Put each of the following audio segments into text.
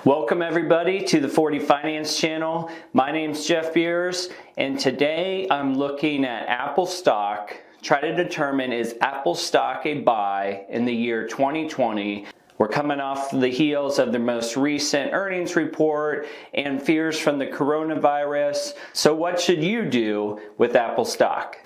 Welcome everybody to the 40 Finance channel. My name's Jeff Beers, and today I'm looking at Apple stock, try to determine is Apple stock a buy in the year 2020. We're coming off the heels of the most recent earnings report and fears from the coronavirus. So what should you do with Apple stock?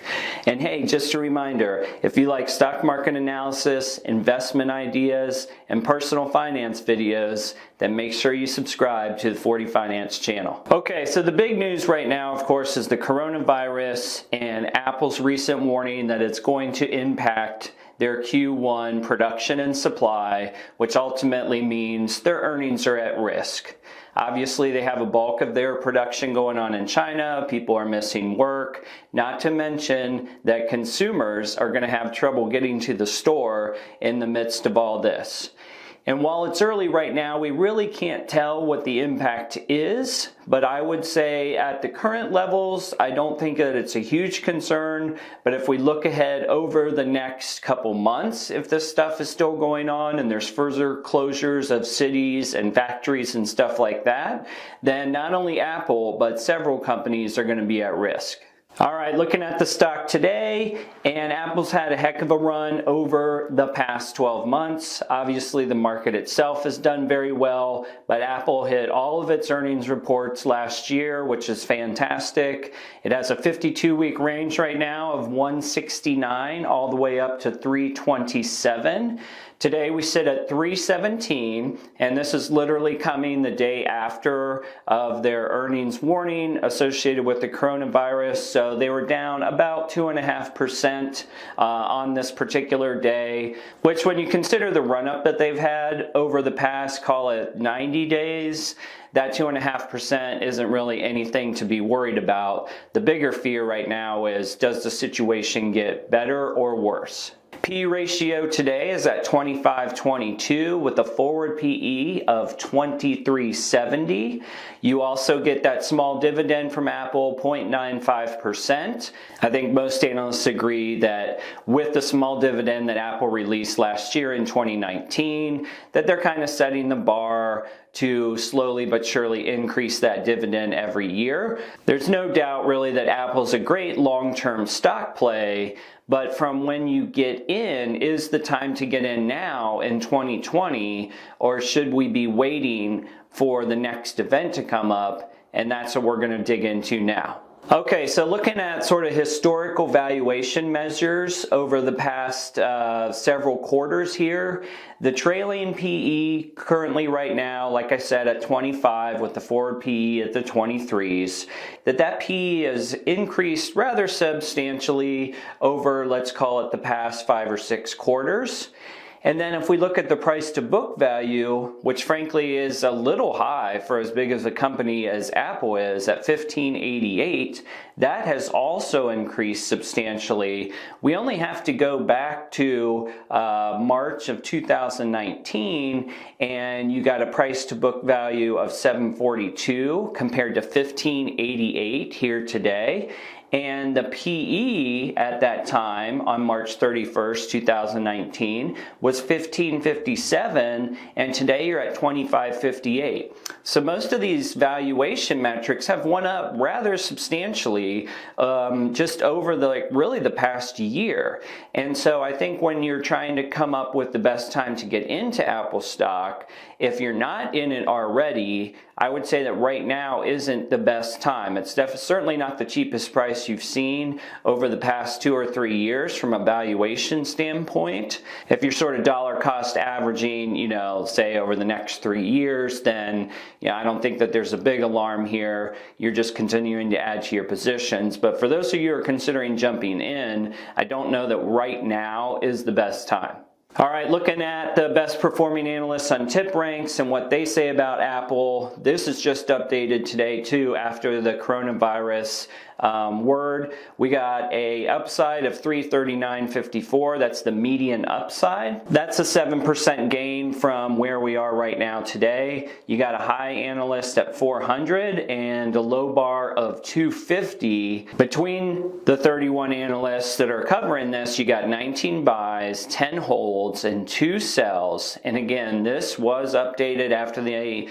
And hey, just a reminder, if you like stock market analysis, investment ideas, and personal finance videos, then make sure you subscribe to the 40 Finance channel. Okay, so the big news right now, of course, is the coronavirus and Apple's recent warning that it's going to impact their Q1 production and supply, which ultimately means their earnings are at risk. Obviously, they have a bulk of their production going on in China. People are missing work, not to mention that consumers are going to have trouble getting to the store in the midst of all this. And while it's early right now, we really can't tell what the impact is, but I would say at the current levels, I don't think that it's a huge concern. But if we look ahead over the next couple months, if this stuff is still going on and there's further closures of cities and factories and stuff like that, then not only Apple, but several companies are going to be at risk. All right, looking at the stock today, and Apple's had a heck of a run over the past 12 months. Obviously, the market itself has done very well, but Apple hit all of its earnings reports last year, which is fantastic. It has a 52-week range right now of 169 all the way up to 327. Today we sit at 317, and this is literally coming the day after of their earnings warning associated with the coronavirus. So they were down about 2.5% on this particular day, which when you consider the run-up that they've had over the past, call it 90 days, that 2.5% isn't really anything to be worried about. The bigger fear right now is, does the situation get better or worse? P/E ratio today is at 25.22 with a forward PE of 23.70. You also get that small dividend from Apple, 0.95%. I think most analysts agree that with the small dividend that Apple released last year in 2019, that they're kind of setting the bar to slowly but surely increase that dividend every year. There's no doubt really that Apple's a great long-term stock play, but from when you get in, is the time to get in now in 2020, or should we be waiting for the next event to come up? And that's what we're going to dig into now. Okay, so looking at sort of historical valuation measures over the past several quarters here, the trailing PE currently right now, like I said, at 25 with the forward PE at the 23s, that PE has increased rather substantially over, let's call it, the past 5 or 6 quarters. And then if we look at the price to book value, which frankly is a little high for as big as a company as Apple is at 1588, that has also increased substantially. We only have to go back to March of 2019 and you got a price to book value of 742 compared to 1588 here today. And the PE at that time on March 31st, 2019 was 1557, and today you're at 2558. So most of these valuation metrics have went up rather substantially just over really the past year. And so I think when you're trying to come up with the best time to get into Apple stock, if you're not in it already, I would say that right now isn't the best time. It's certainly not the cheapest price you've seen over the past 2 or 3 years from a valuation standpoint. If you're sort of dollar cost averaging, say over the next 3 years, then I don't think that there's a big alarm here. You're just continuing to add to your positions. But for those of you who are considering jumping in, I don't know that right now is the best time. All right, looking at the best performing analysts on tip ranks and what they say about Apple. This is just updated today too after the coronavirus word. We got a upside of 339.54. That's the median upside. That's a 7% gain from where we are right now today. You got a high analyst at 400 and a low bar of 250. Between the 31 analysts that are covering this, you got 19 buys, 10 holds, and 2 sells. And again, this was updated after the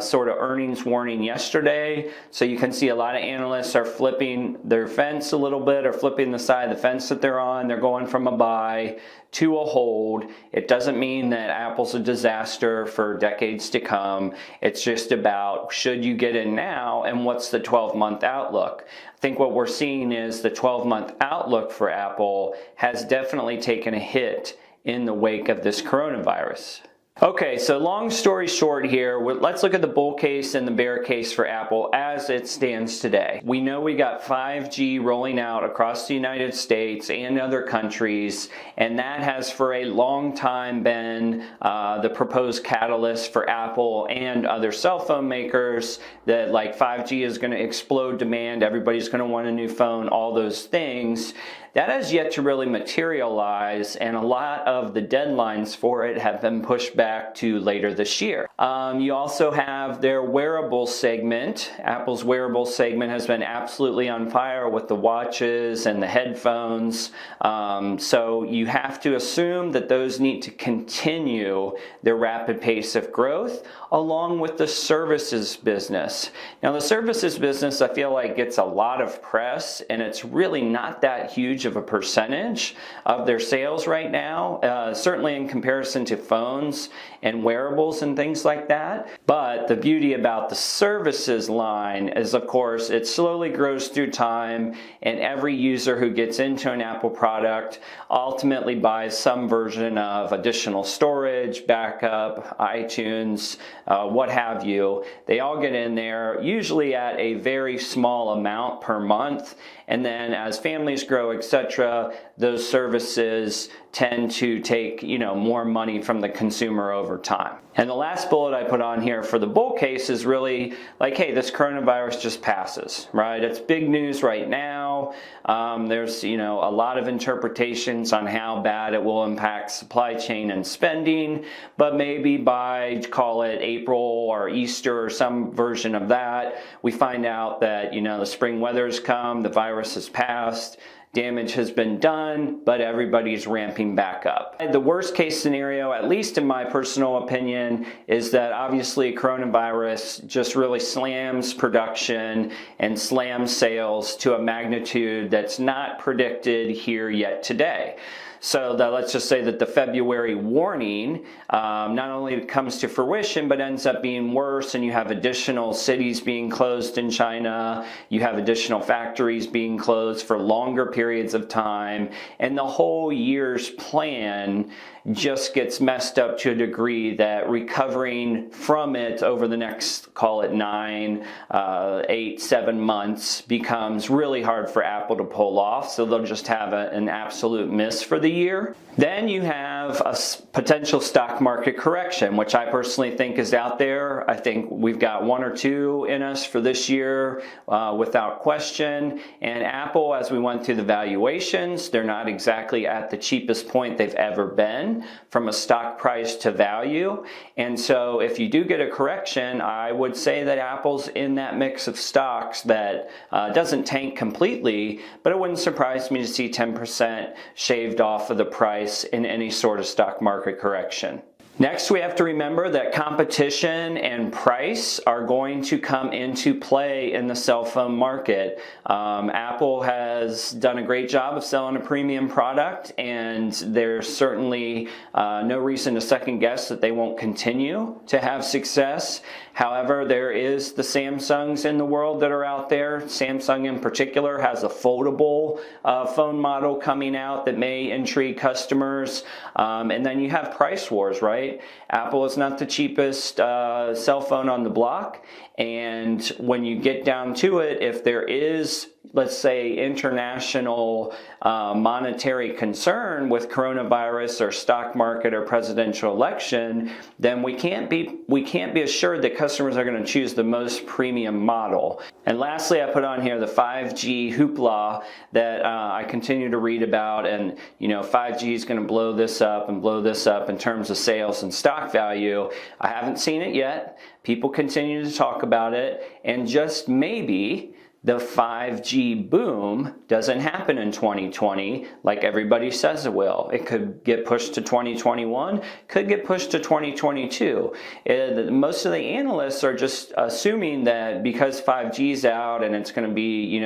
sort of earnings warning yesterday. So you can see a lot of analysts are flipping their fence a little bit, or flipping the side of the fence that they're on. They're going from a buy to a hold. It doesn't mean that Apple's a disaster for decades to come. It's just about, should you get in now, and what's the 12-month outlook? I think what we're seeing is the 12-month outlook for Apple has definitely taken a hit in the wake of this coronavirus. Okay, so long story short here, let's look at the bull case and the bear case for Apple as it stands today. We know we got 5G rolling out across the United States and other countries, and that has for a long time been the proposed catalyst for Apple and other cell phone makers, that like 5G is going to explode demand, everybody's going to want a new phone, all those things. That has yet to really materialize, and a lot of the deadlines for it have been pushed back to later this year. You also have their wearable segment. Apple's wearable segment has been absolutely on fire with the watches and the headphones. So you have to assume that those need to continue their rapid pace of growth, along with the services business. Now, the services business, I feel like, gets a lot of press, and it's really not that huge of a percentage of their sales right now, certainly in comparison to phones and wearables and things like that. But the beauty about the services line is, of course, it slowly grows through time, and every user who gets into an Apple product ultimately buys some version of additional storage, backup, iTunes, what have you. They all get in there, usually at a very small amount per month, and then as families grow, etc., those services tend to take, more money from the consumer over time. And the last bullet I put on here for the bull case is really like, hey, this coronavirus just passes, right? It's big news right now. There's, a lot of interpretations on how bad it will impact supply chain and spending, but maybe by, call it April or Easter or some version of that, we find out that, the spring weather's come, the virus has passed, damage has been done, but everybody's ramping back up. The worst case scenario, at least in my personal opinion, is that obviously coronavirus just really slams production and slams sales to a magnitude that's not predicted here yet today. So let's just say that the February warning not only comes to fruition, but ends up being worse, and you have additional cities being closed in China, you have additional factories being closed for longer periods of time, and the whole year's plan just gets messed up to a degree that recovering from it over the next, call it 9, 8, 7 months becomes really hard for Apple to pull off. So they'll just have an absolute miss for the year. Then you have a potential stock market correction, which I personally think is out there. I think we've got 1 or 2 in us for this year without question. And Apple, as we went through the valuations, they're not exactly at the cheapest point they've ever been from a stock price to value. And so if you do get a correction, I would say that Apple's in that mix of stocks that doesn't tank completely, but it wouldn't surprise me to see 10% shaved off of the price in any sort of stock market correction. Next, we have to remember that competition and price are going to come into play in the cell phone market. Apple has done a great job of selling a premium product, and there's certainly no reason to second guess that they won't continue to have success. However, there is the Samsungs in the world that are out there. Samsung in particular has a foldable phone model coming out that may intrigue customers. And then you have price wars, right? Apple is not the cheapest cell phone on the block, and when you get down to it, if there is let's say, international monetary concern with coronavirus or stock market or presidential election, then we can't be assured that customers are going to choose the most premium model. And lastly, I put on here the 5G hoopla that I continue to read about, and 5G is going to blow this up and blow this up in terms of sales and stock value. I haven't seen it yet. People continue to talk about it, and just maybe the 5G boom doesn't happen in 2020 like everybody says it will. It could get pushed to 2021, could get pushed to 2022. Most of the analysts are just assuming that because 5G is out and it's going to be,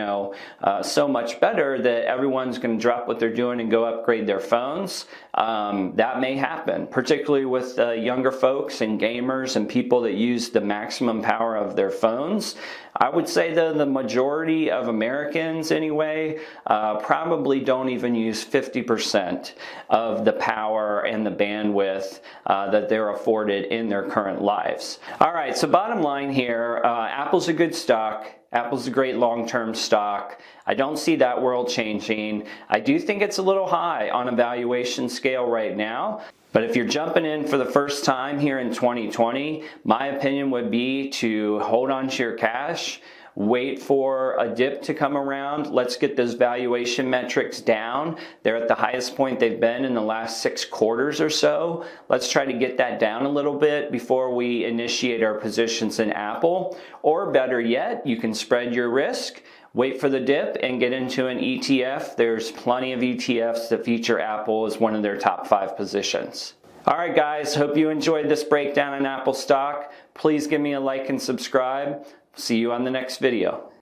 so much better, that everyone's going to drop what they're doing and go upgrade their phones. That may happen, particularly with younger folks and gamers and people that use the maximum power of their phones. I would say that the majority of Americans anyway probably don't even use 50% of the power and the bandwidth that they're afforded in their current lives. All right, so bottom line here, Apple's a good stock. Apple's a great long-term stock. I don't see that world changing. I do think it's a little high on a valuation scale right now. But if you're jumping in for the first time here in 2020, my opinion would be to hold on to your cash, wait for a dip to come around. Let's get those valuation metrics down. They're at the highest point they've been in the last 6 quarters or so. Let's try to get that down a little bit before we initiate our positions in Apple. Or better yet, you can spread your risk, wait for the dip, and get into an ETF. There's plenty of ETFs that feature Apple as one of their top 5 positions. All right, guys, hope you enjoyed this breakdown on Apple stock. Please give me a like and subscribe. See you on the next video.